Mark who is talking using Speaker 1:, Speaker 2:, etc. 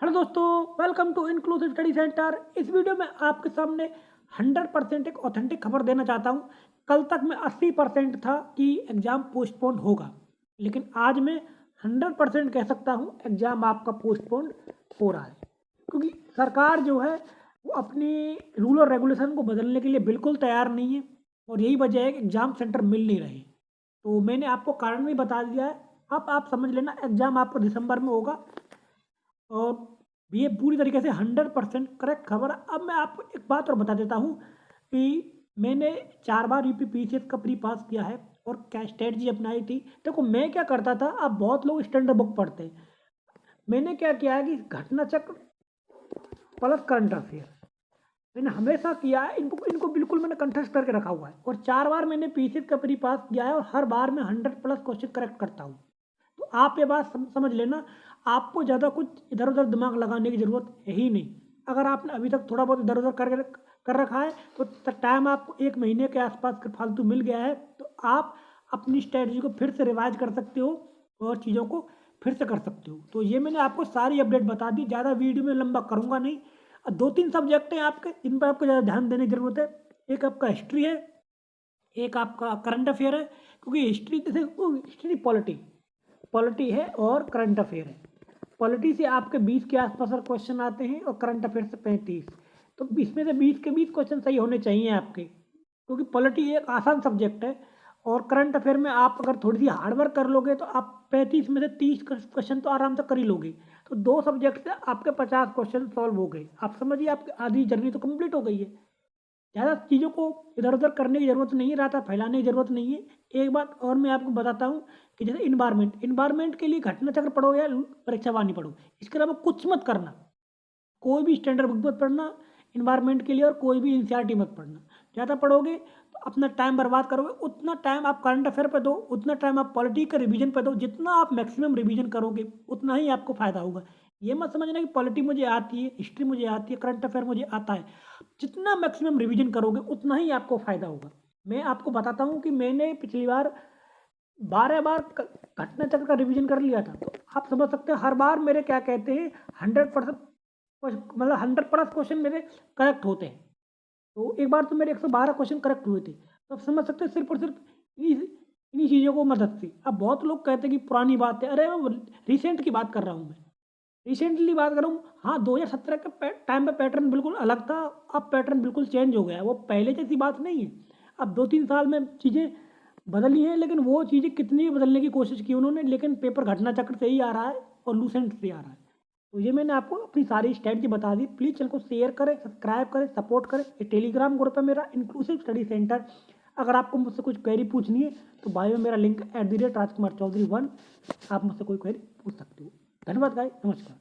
Speaker 1: Hello दोस्तों, welcome to inclusive study centre. इस video में आपके सामने 100% एक ऑथेंटिक खबर देना चाहता हूँ। कल तक मैं 80% था कि एग्ज़ाम पोस्टपोन होगा, लेकिन आज मैं 100% कह सकता हूँ एग्ज़ाम आपका पोस्टपोन हो रहा है, क्योंकि सरकार जो है वो अपनी रूल और रेगुलेशन को बदलने के लिए बिल्कुल तैयार नहीं है और यही वजह है कि एग्ज़ाम सेंटर मिल नहीं रहे। तो मैंने आपको कारण भी बता दिया है। अब आप समझ लेना एग्ज़ाम आपको दिसंबर में होगा और ये पूरी तरीके से 100% करेक्ट खबर है। अब मैं आपको एक बात और बता देता हूँ कि मैंने 4 बार यूपी पीसीएस का प्री पास किया है और क्या स्ट्रेटजी अपनाई थी। देखो मैं क्या करता था, अब बहुत लोग स्टैंडर्ड बुक पढ़ते हैं, मैंने क्या किया है कि घटना चक्र प्लस करंट अफेयर मैंने हमेशा किया है। इनको इनको बिल्कुल मैंने कंठस्थ करके रखा हुआ है और 4 बार मैंने पीसीएस का प्री पास किया है और हर बार मैं 100+ क्वेश्चन करेक्ट करता हूँ। तो आप ये बात समझ लेना, आपको ज़्यादा कुछ इधर उधर दिमाग लगाने की ज़रूरत है ही नहीं। अगर आपने अभी तक थोड़ा बहुत इधर उधर कर रखा है तो टाइम आपको 1 महीने के आसपास का फालतू मिल गया है, तो आप अपनी स्ट्रेटजी को फिर से रिवाइज कर सकते हो और चीज़ों को फिर से कर सकते हो। तो ये मैंने आपको सारी अपडेट बता दी, ज़्यादा वीडियो में लंबा करूँगा नहीं। 2-3 सब्जेक्ट हैं आपके जिन पर आपको ज़्यादा ध्यान देने की ज़रूरत है। एक आपका हिस्ट्री है, एक आपका करंट अफेयर है, क्योंकि हिस्ट्री जैसे हिस्ट्री पॉलिटी पॉलिटी है और करंट अफेयर है। पॉलिटी से आपके 20 के आसपास और क्वेश्चन आते हैं और करंट अफेयर से 35। तो इसमें से 20 के 20 क्वेश्चन सही होने चाहिए आपके, क्योंकि पॉलिटी एक आसान सब्जेक्ट है और करंट अफेयर में आप अगर थोड़ी सी हार्डवर्क कर लोगे तो आप 35 में से 30 क्वेश्चन तो आराम से कर ही लोगे। तो 2 सब्जेक्ट से आपके 50 क्वेश्चन सॉल्व हो गए। आप समझिए आपकी आधी जर्नी तो कंप्लीट हो गई है। ज़्यादा चीज़ों को इधर-उधर करने की ज़रूरत नहीं है, राता फैलाने की ज़रूरत नहीं है। एक बात और मैं आपको बताता हूँ कि जैसे एनवायरनमेंट के लिए घटना चक्र पढ़ो या परीक्षा वाणी पढ़ो, इसके अलावा कुछ मत करना। कोई भी स्टैंडर्ड बुक मत पढ़ना एनवायरनमेंट के लिए और कोई भी एनसीईआरटी मत पढ़ना। ज़्यादा पढ़ोगे तो अपना टाइम बर्बाद करोगे। उतना टाइम आप करंट अफेयर पे दो, उतना टाइम आप पॉलिटी का रिवीजन पे दो। जितना आप मैक्सिमम रिवीजन करोगे उतना ही आपको फ़ायदा होगा। ये मत समझना कि पॉलिटी मुझे आती है, हिस्ट्री मुझे आती है, करंट अफेयर मुझे आता है। जितना मैक्सिमम रिवीजन करोगे उतना ही आपको फ़ायदा होगा। मैं आपको बताता हूँ कि मैंने पिछली बार 12 बार घटना चक्र का रिवीजन कर लिया था। तो आप समझ सकते हो हर बार मेरे क्या कहते हैं 100% मतलब 100+ क्वेश्चन मेरे करेक्ट होते हैं। तो एक बार तो मेरे 112 क्वेश्चन करेक्ट हुए थे। तो आप समझ सकते हैं सिर्फ और सिर्फ इन्हीं चीज़ों को मदद से। अब बहुत लोग कहते हैं कि पुरानी बात है, अरे मैं रिसेंट की बात कर रहा हूँ। मैं रिसेंटली बात करूँ, हाँ 2017 के टाइम पे पैटर्न बिल्कुल अलग था। अब पैटर्न बिल्कुल चेंज हो गया है, वो पहले जैसी बात नहीं है। अब 2-3 साल में चीज़ें बदली हैं, लेकिन वो चीज़ें कितनी बदलने की कोशिश की उन्होंने, लेकिन पेपर घटना चक्र से ही आ रहा है और लूसेंट से आ रहा है। तो ये मैंने आपको अपनी सारी स्ट्रैटेजी बता दी। प्लीज़ चैनल को शेयर करें, सब्सक्राइब करें, सपोर्ट करें। ये टेलीग्राम ग्रुप है मेरा इंक्लूसिव स्टडी सेंटर। अगर आपको मुझसे कुछ क्वेरी पूछनी है तो बायो में मेरा लिंक @राजकुमार चौधरी 1, आप मुझसे कोई क्वेरी पूछ सकते हो। धन्यवाद गाइस, नमस्कार।